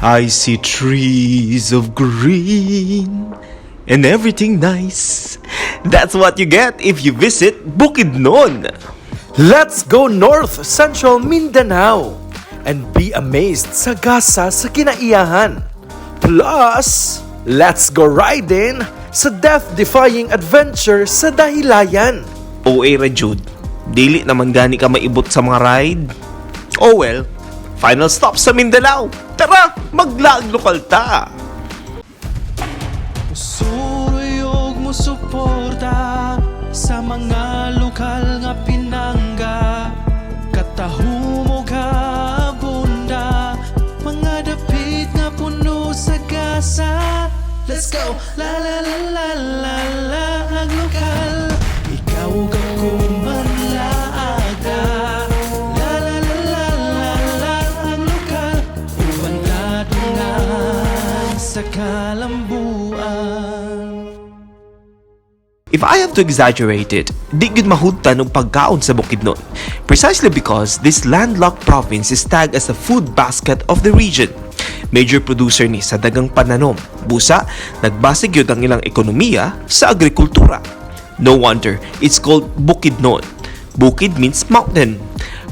I see trees of green and everything nice. That's what you get if you visit Bukidnon. Let's go North Central Mindanao and be amazed sa gasa sa kinaiyahan. Plus, let's go riding sa death-defying adventure sa Dahilayan. OA ra Jude, dili naman gani ka maibot sa mga ride. Oh well, final stop sa Mindanao. Tara, maglaag lokal ta. Suruyog mo suporta sa mga lokal nga pinangga. Katahumo ka bunda, mga dapit nga puno sa gasa. Let's go! La la la la la la ang lokal. Ikaw ako manlaaga. La la la la la la ang lokal. Uban sa kalambuan. If I have to exaggerate it, di gyud mahudtan og pagkaon sa Bukidnon. Precisely because this landlocked province is tagged as the food basket of the region. Major producer ni sa dagang pananom. Busa, nagbasig yun ang ilang ekonomiya sa agrikultura. No wonder, it's called Bukidnon. Bukid means mountain.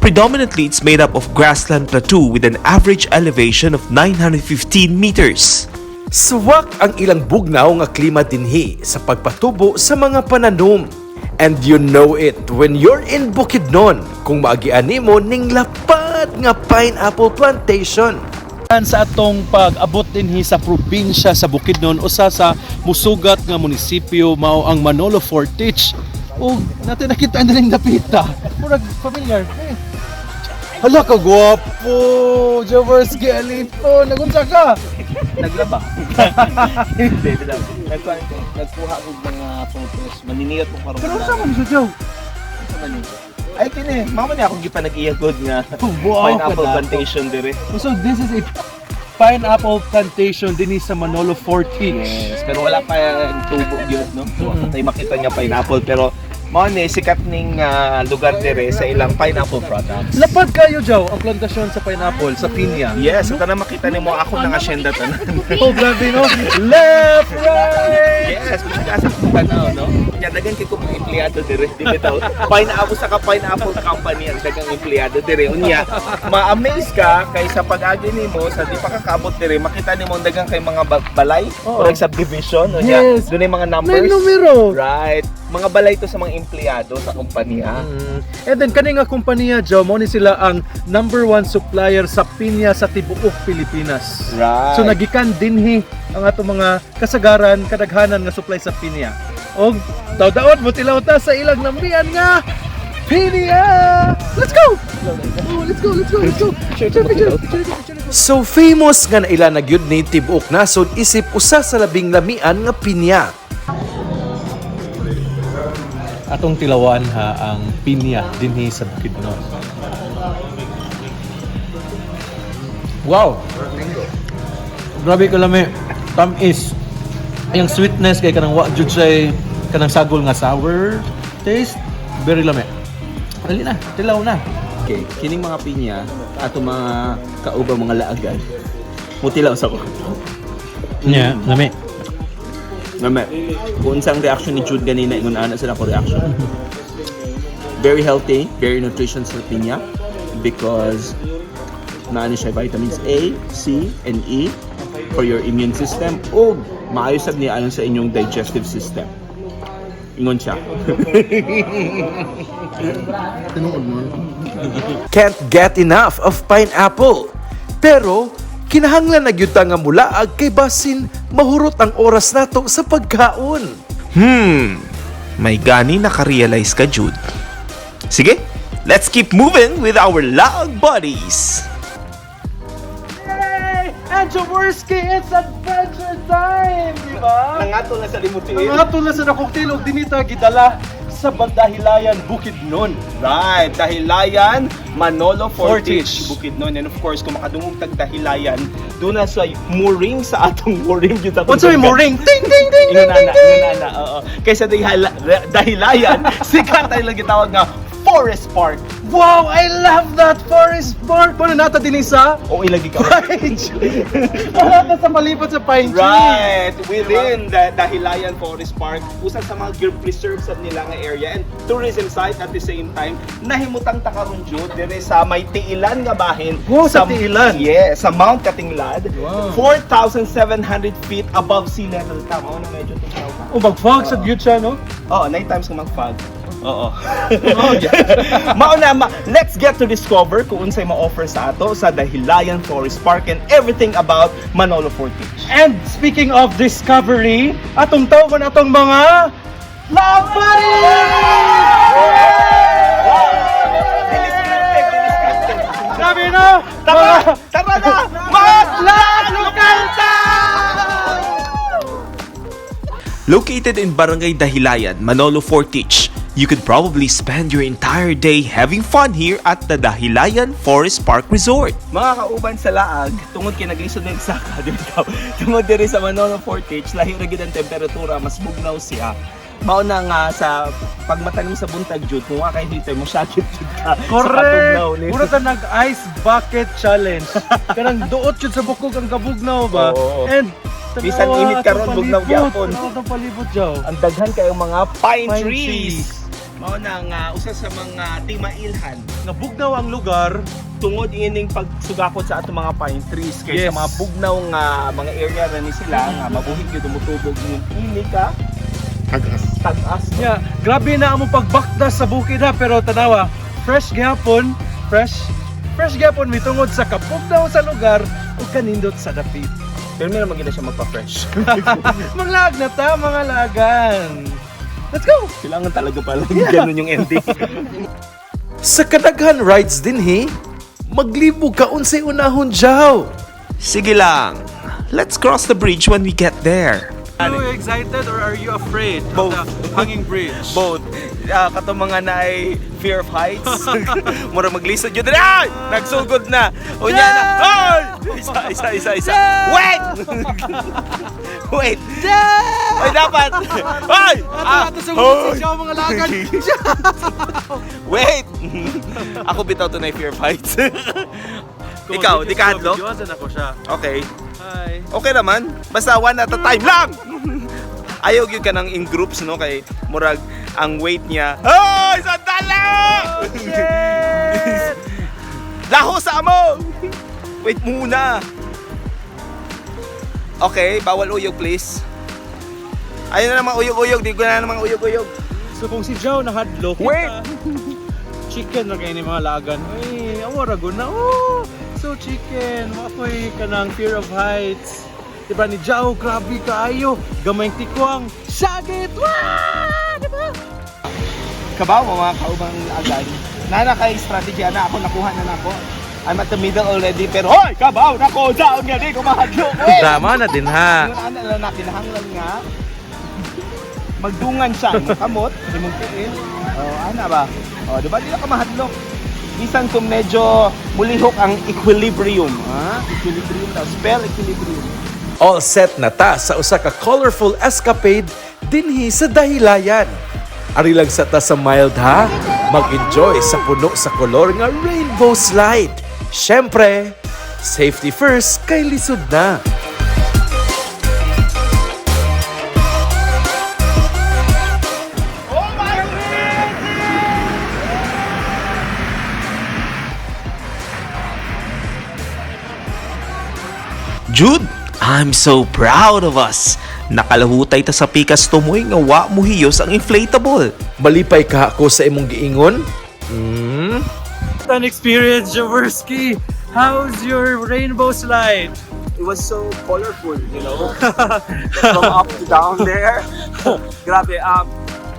Predominantly, it's made up of grassland plateau with an average elevation of 915 meters. Suwak ang ilang bugnaw nga klima dinhi sa pagpatubo sa mga pananom. And you know it when you're in Bukidnon kung maagian nimo ning lapad nga pineapple plantation. Sa atong pag-abot dinhi sa probinsya sa Bukidnon usa sa musugat nga munisipyo mao ang Manolo Fortich. O natin nakita na ning dapita. Murag familiar. Hala ka gwapo, Jaworski Alito, nagunsa ka. Naglaba. Hindi, nagkuha ko mga photos. Maniniyot mo karon. Pero sa man siya, Joe? Ay, kini, mama niya akong gipanag-iyagod nga Wow, pineapple kada. plantation dire. So this is a pineapple plantation din sa Manolo Fortich. Yes, pero wala pa tubo yun, no? So, tayo makita niya pineapple, pero mao ni sikat ning lugar dire sa ilang pineapple products. Lapad kayo, Joe, ang plantasyon sa pineapple, sa pinya. Yes, ito na makita nimo ako nang asyenda tanan. Oh, grabe, no? Left, right! Yes, kung sa tanaw, no? Kaya dagan kay kung empleyado dire, di bitaw. Pineapple sa pineapple company ang dagang empleyado dire. Unya, ma-amaze ka kay sa pag-agi nimo sa di pa kakabot dire, makita nimo ang dagang kay mga balay or subdivision, unya, Yes. doon ay mga May numbers. numero! Right. Mga balay to sa mga empleyado sa kumpanya. And then kani nga kompanya, Joe, mo ni sila ang #1 supplier sa pinya sa tibuok Pilipinas. Right. So nagikan dinhi ang ato mga kasagaran, kadaghanan nga supply sa pinya. Og daw-daot mo tilaw ta sa ilang lambian nga pinya. Let's go. Oh, let's go. Picture. So famous nga na ila nagyud ni tibuok nasod isip usa sa labing lamian nga pinya. Atong tilawan ha ang pinya dinhi sa Bukidnon. Wow. Grabe ka lami. Tamis. Yung sweetness kay kanang wa jud say kanang sagol nga sour taste. Very lami. Dali na, tilaw na. Okay, kining mga pinya ato mga kaubang mga laagan. Mutilaw sa ko. Yeah, lami. Mama, kung unsang reaction ni Jude ganina, ingon ana sila ko reaction. Very healthy, very nutritious sa pinya because naani siya vitamins A, C, and E for your immune system o maayos sad niya ayon sa inyong digestive system. Ingon siya. Can't get enough of pineapple. Pero kinahanglan na gyud ta nga mulaag kay basin mahurot ang oras nato sa pagkaon. May gani nakarealize ka, Jude. Sige, let's keep moving with our laag buddies. Yay! And Jaworski, it's adventure time! Diba? Nangato na sa limutin. Ang mga tulad sa cocktail og dinita gidala sa Dahilayan, Bukidnon. Right, Dahilayan, Manolo Fortich, Fortich. Bukidnon. And of course, kung makadungog tag Dahilayan, doon na sa mooring sa atong mooring yun sa What's your mooring? Ding, ding, ding, ding, ding, ding! oo. Kaysa Dahilayan, sikat tayo lang gitawag nga Forest Park. Wow, I love that Forest Park. Paano nata din isa? O ilagi ka. Pine tree. Wala sa malipot sa pine tree. Right, within the Dahilayan Forest Park, usa sa mga preserves nila nga area and tourism site at the same time, nahimutang takaron jud dire sa may tiilan nga bahin. Wow, sa tiilan? Yeah, sa Mount Katinglad. Wow. 4,700 feet above sea level ka. Mao na medyo tumaw ka. O mag-fog sa view siya, no? Oo, 9 times ka mag-fog. Oo. Let's get to discover kung unsay ma-offer sa ato sa Dahilayan Forest Park and everything about Manolo Fortich. And speaking of discovery, atong tawag atong mga Sabi na! Tara! Tara na! Local Located in Barangay Dahilayan, Manolo Fortich, you could probably spend your entire day having fun here at the Dahilayan Forest Park Resort. Mga kauban sa laag, tungod kay naglisod na eksaka, tungod diri sa Manolo Fortich, lahi ra gid ang temperatura, mas bugnaw siya. Mao na nga sa pagmatanim sa buntag jud, kung wa kay heater mo sakit jud ka. Correct! Sa katugnaw Puro ta nag-ice bucket challenge. Kanang duot jud sa bukog ang kabugnaw ba? Oo. And Bisan init karon, bugnaw gyapon. Ang palibot jaw. Ang daghan kayong mga pine Pine trees. trees. Mao na nga usa sa mga timailhan Nga bugnaw ang lugar. tungod ining pagsugakot sa atong mga pine trees kay Yes. sa mga bugnaw nga mga area na ni sila nga mabuhig gyud umutubog yung ini ka tag-as. Yeah, grabe na among pagbakda sa bukid ha, pero tanawa, fresh gyapon, fresh gyapon mitungod sa kabugnaw sa lugar ug kanindot sa dapit. Pero may naman gina siya magpa-fresh. Maglag na ta, mga lagan. Let's go! Kailangan talaga pala ganun yung ending. Sa kadaghan rides din maglibog ka unsay unahon jaw. Sige lang, let's cross the bridge when we get there. Are you excited or are you afraid Both. of the hanging bridge? Both. Katong mga na ay fear of heights. Mura maglisod yun. Ay! Nagsugod na. Unya na. Ay! Isa. Wait! Wait! Ay, dapat! Ay! Ato sa mga lagan. Wait! Ako bitaw to na fear of heights. Ikaw, di ka hadlok? Diyosan ako siya. Okay. Hi. Okay naman. Basta one at a time lang! Ayaw yun ka nang in groups, no? Kay murag ang weight niya. Ay! Sandali! Laho sa amo! Wait muna! Okay, bawal uyog please. Ayun na naman uyog-uyog. Di ko na naman uyog-uyog. So kung si Joe nahadlok, Wait! chicken na kayo ni mga lagan. Ay, awaragon na. Oh, so chicken. Makoy ka ng fear of heights. Diba ni Joe, grabe kaayo. Gamay tikwang. Sagit! Wah! Diba? Kabaw mo mga kaubang agad. Nana kay strategy na ako, nakuha na ako. I'm at the middle already, pero hoy! Kabaw! Nako! Saan nga di ko mahadlok? Drama na din ha. Yung ano lang na, kinahanglan nga. Magdungan siya, makamot, di mong tiin. Ana ba? Di ba di na ka mahadlok? Bisan kung medyo mulihok ang equilibrium. Equilibrium daw. Spell equilibrium. All set na ta sa usa ka colorful escapade dinhi sa Dahilayan. Ari lang sa ta sa mild ha, mag-enjoy sa puno sa kolor nga rainbow slide. Syempre, safety first kay lisod na. Jude, I'm so proud of us. Nakalahutay ta sa pikas tumoy nga wa muhiyos ang inflatable. Malipay ka ako sa imong giingon? An experience, Jaworski. How's your rainbow slide? It was so colorful, you know? From up to down there. Grabe,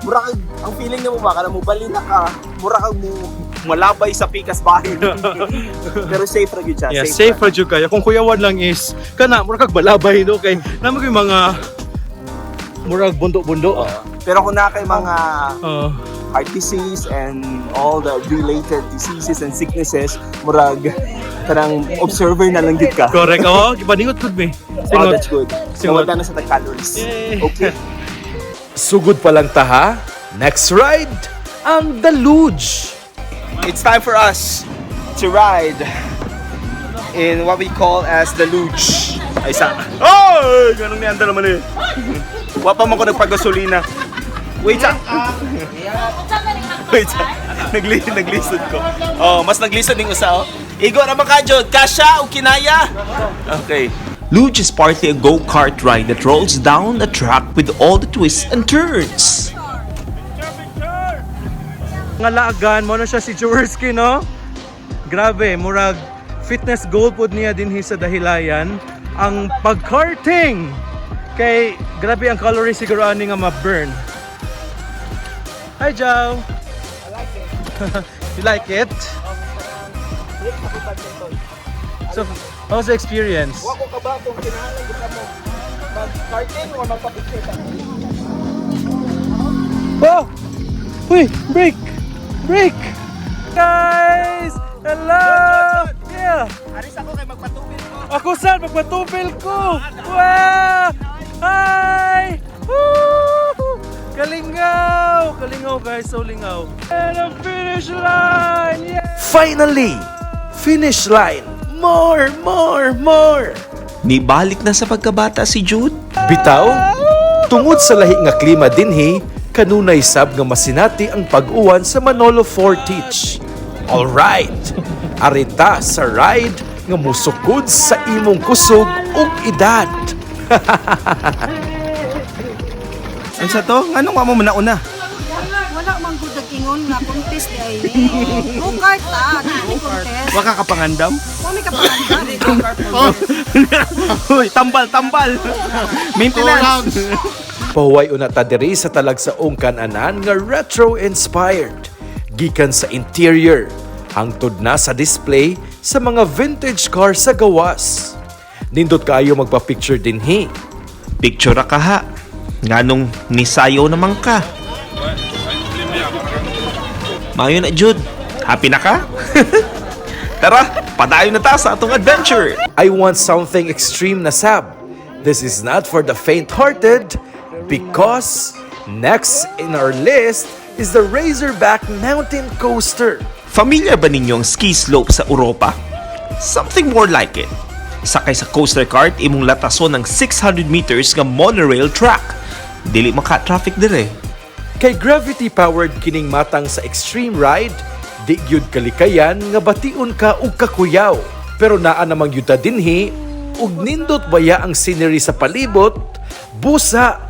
mura kag, ang feeling mo ba, kana mo balina ka, mura kag mo malabay sa pikas bahin. Pero safe ra gyud siya. Yeah, safe ra jud kaya. Kung kuyawan lang is kana murag kag balabay no kay namo kay mga murag bundo-bundo. Pero kung na kay mga Uh, heart disease and all the related diseases and sicknesses, murag kanang observer na lang gid ka. correct. Oh, gipaningot gud me. Oh, that's good. Singot. Nawala na sa calories. Yay. Okay. Sugod pa lang ta ha. Next ride, ang Deluge. it's time for us to ride in what we call as the luge. Ay, isa. Oh! Ganun ni Anda naman eh. Wapa man ko nagpagasolina. Wait sa. Wait sa. Naglisod ko. Oh, mas naglisod ning usa oh. Igo na ba ka, Jod? Kasha o kinaya? Okay. Luge is partly a go-kart ride that rolls down a track with all the twists and turns. Nga laagan mo na siya si Jaworski, no? Grabe, murag fitness goal pod niya dinhi sa Dahilayan ang pag-karting. Kay grabe ang calories siguro ani nga ma-burn. Hi, Jow. You like it? So, how's the experience? Wako ka ba kung kinahanglan kita mo mag-karting o magpa-picture ka? Oh! Uy! Break! Break! Guys! Hello! Yeah! Aris ako kay magpatubig ko. Ako saan? Magpatupil ko! Wow! Hi! Woo! Kalingaw! Kalingaw guys, so lingaw. And ang finish line! Yeah! Finally, finish line. More, more, more. Nibalik na sa pagkabata si Jude. Bitaw, tungod sa lahi nga klima dinhi, kanunay sab nga masinati ang pag-uwan sa Manolo Fortich. Alright, arita sa ride nga musukod sa imong kusog ug edad. Ano sa to? Anong mo nauna? Wala mang gud ingon nga contest di ay. Go-kart ta, di contest. Waka ka pangandam? Kami ka panganda. Uy, tambal! Maintenance! Pahuway una ta diri sa talagsaong kan-anan nga retro-inspired. Gikan sa interior, hangtod na sa display sa mga vintage car sa gawas. Nindot kaayo magpa-picture dinhi. Picture ka ha. Nganong nisayaw naman ka. Mayo na Jude. Happy na ka? Tara, padayon na ta sa atong adventure. I want something extreme na sab. This is not for the faint-hearted because next in our list is the Razorback Mountain Coaster. Familiar ba ninyo ang ski slope sa Europa? Something more like it. Sakay sa coaster cart, imong latason ng 600 meters nga monorail track. Dili maka-traffic dire. Kay gravity-powered kining matang sa extreme ride, di gyud kalikayan nga bation ka og kakuyaw. Pero naa namang yuta dinhi, ug nindot baya ang scenery sa palibot, busa,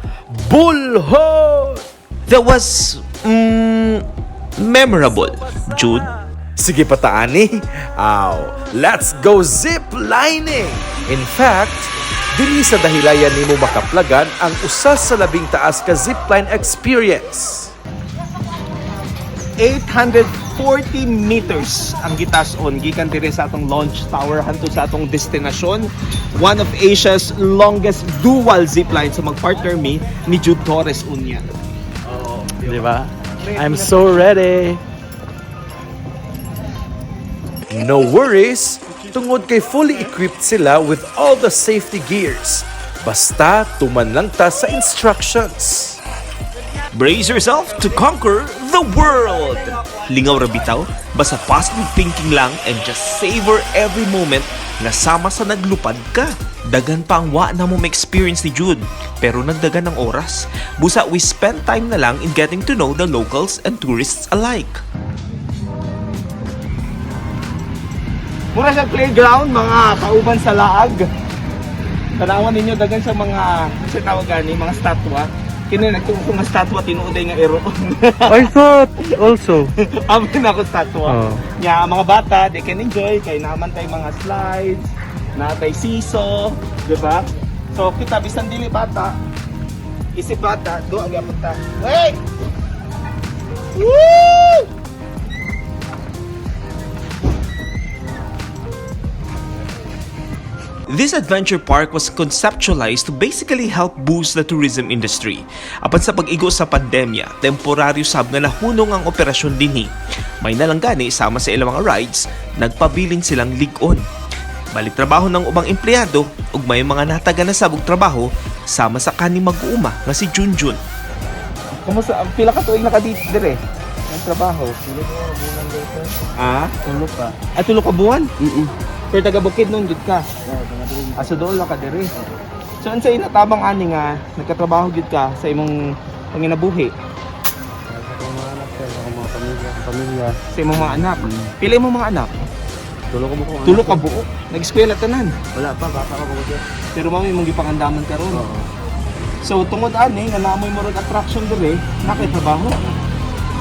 bulhot! That was memorable, Jude. Sige pataani. Let's go zip lining. In fact, dili sa Dahilayan nimo makaplagan ang usa sa labing taas ka zipline experience. 840 meters ang gitason gikan dire sa atong launch tower hantud sa atong destinasyon. One of Asia's longest dual zipline sa magpartner me ni Jude Torres unya. Di ba? I'm so ready. No worries, tungod kay fully equipped sila with all the safety gears. Basta tuman lang ta sa instructions. Brace yourself to conquer the world! Lingaw ra bitaw, basta positive thinking lang and just savor every moment na sama sa naglupad ka. Dagan pa ang wa na mo ma-experience ni Jude, pero nagdagan ng oras. Busa we spend time na lang in getting to know the locals and tourists alike. Mura sa playground, mga kauban sa laag. Tanawan ninyo, dagan sa mga, sa tawag gani, mga statwa. Kini nagtungkong nga statwa, tinuuday nga ero. I thought also. Amin ako statwa. Oh. Nya, mga bata, they can enjoy, kay naman tayo mga slides, natay siso, di ba? So, kita, bisan dili bata, isip bata, do ang yapon ta. Wait! Woo! This adventure park was conceptualized to basically help boost the tourism industry. Apan sa pag-igo sa pandemya, temporaryo sab nga nahunong ang operasyon dinhi. May nalanggani sama sa ilang mga rides, nagpabilin silang lig-on. Balik trabaho ng ubang empleyado ug may mga nataga na sabog trabaho sama sa kani mag-uuma nga si Junjun. Kumusta? Pila ka tuig na ka dito dire? Ang trabaho. Pila ko bulan Ah? Tulo pa. At tulo ka buwan? Pero taga Bukidnon gid ka. Asa doon lang ka diri. So unsa ina tabang ani nga nagkatrabaho gid ka sa imong panginabuhi Sa mga anak sir, sa mga pamilya. sa imong mga anak. Pila imong mga anak? Tulo ko mo kung Tulo ka buo. Nag-eskwela tanan. Wala pa, bata ko po sir. Pero mami imong gipangandaman karon. So tungod ani nga naamoy mo ron attraction diri, nakitrabaho.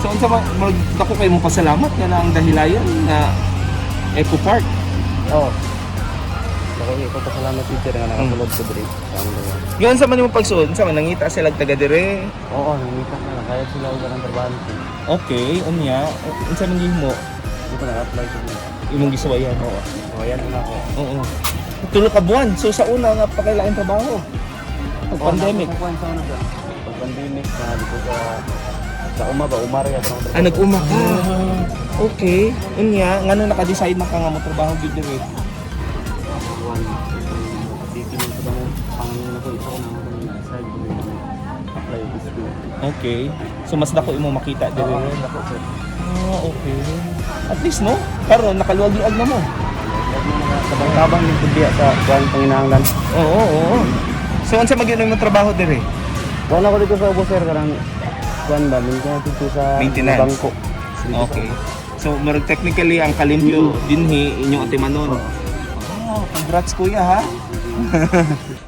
So unsa mo dako kay mong pasalamat nga na ang dahilayan na Eco Park. Oo. Ako pasalamat teacher nga nakasulod ko diri. Ngayon sa man imong pagsuod, sa man nangita sila taga dire. Oo, nangita na lang. Kaya sila uga ng trabaho. Okay, unya, unsa man mo Hindi ko na-apply ko na. imong gisuwayan? Oo. So, ayan na ako. Oo. Tulo ka buwan. So sa una nga pa kailangan trabaho. Pag pandemic. Pag pandemic, dito sa uma ba? Umari ako. Ah, nag-uma ka. Okay. Unya, ngano naka-decide na ka nga mo trabaho gid dire? Okay. So mas dako imo makita dire. Ah, okay. At least no, karon nakaluwag-luwag na mo. Tabang-tabang yung kundi sa kuwan panginahanglan. Oo. So unsa magyud mo trabaho dire? Wala ko dito sa Ubo sir, karang kuwan ba? Maintenance dito sa Maintenance. bangko. Okay. So murag technically ang kalimpyo dinhi inyong atimanon. Oh, congrats kuya ha.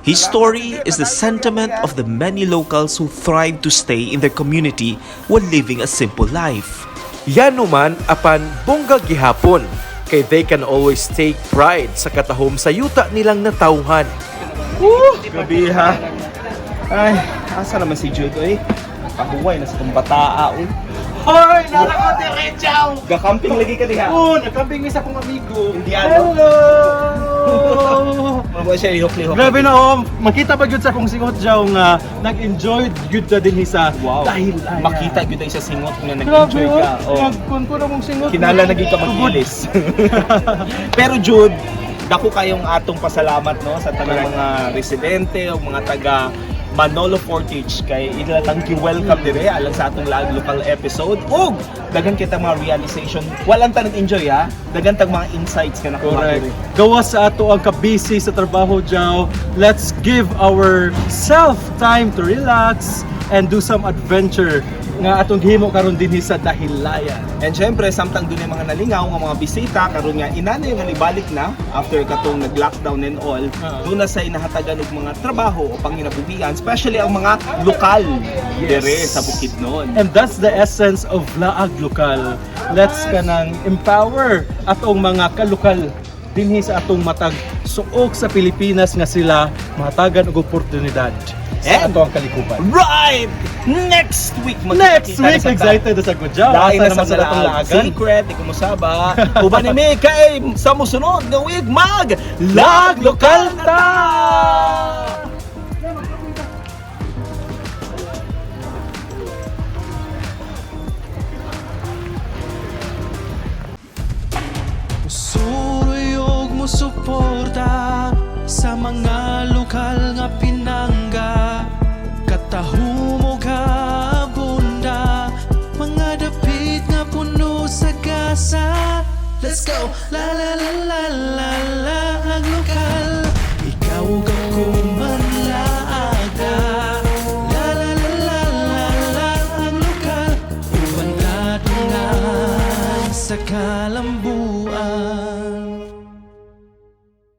His story is the sentiment of the many locals who thrive to stay in their community while living a simple life. Yan naman apan bunga gihapon kay they can always take pride sa katahom sa yuta nilang natawhan. Gabi ha. Ay, asa naman si Jude oy? Pahuway na sa itong bataa oy. Hoy! Narako diretsaw! Gakamping lagi ka diha. Oh, nagkambing ni sa kong amigo. Indiano. Hello! Mga siya lihok-lihok. Grabe na makita ba gyud sa kong singot jaw nga nag-enjoy gyud ta dinhi sa Wow. dahil Makita gyud ay sa singot nga Grabe nag-enjoy ka. Oh. Nagkun ko na mong singot. Kinala na gyud ka mag-ilis. Pero Jude, dako kayong atong pasalamat no sa tanang mga residente o mga taga Manolo Fortich kay ilatang welcome dire alang sa atong live local episode ug daghan kita mga realization walang tanang enjoy ha daghan tag mga insights ka nakuha Correct. dire. Gawas sa ato ang kabisi sa trabaho jaw. Let's give our self time to relax and do some adventure nga atong gihimo karon dinhi sa Dahilayan. And syempre samtang dunay mga nalingaw nga mga bisita karon nga inana yung nalibalik na after katong nag-lockdown and all doon na sa inahatagan og mga trabaho o panginabuhian especially ang mga lokal dire sa Bukidnon. And that's the essence of Laag Lokal. Let's kanang empower atong mga kalokal dinhi sa atong matag suok sa Pilipinas nga sila mahatagan og oportunidad sa And- ato ang kalikupan. Right! Next week Next magkikita week, na sa excited na sa Gudjaw. Dahil Asa na naman sa sa atong Laag laagan. Secret, di ko masaba. Uban ni mi kay sa musunod nga week mag Lag Lokal ta! Suruyog mo suporta sa mga lokal nga pinangga katahumog bunda mga dapit nga puno sa gasa. Let's go! La la la la la la ang lokal ikaw ako manlaaga. La la la la la la ang lokal uban sa kalambu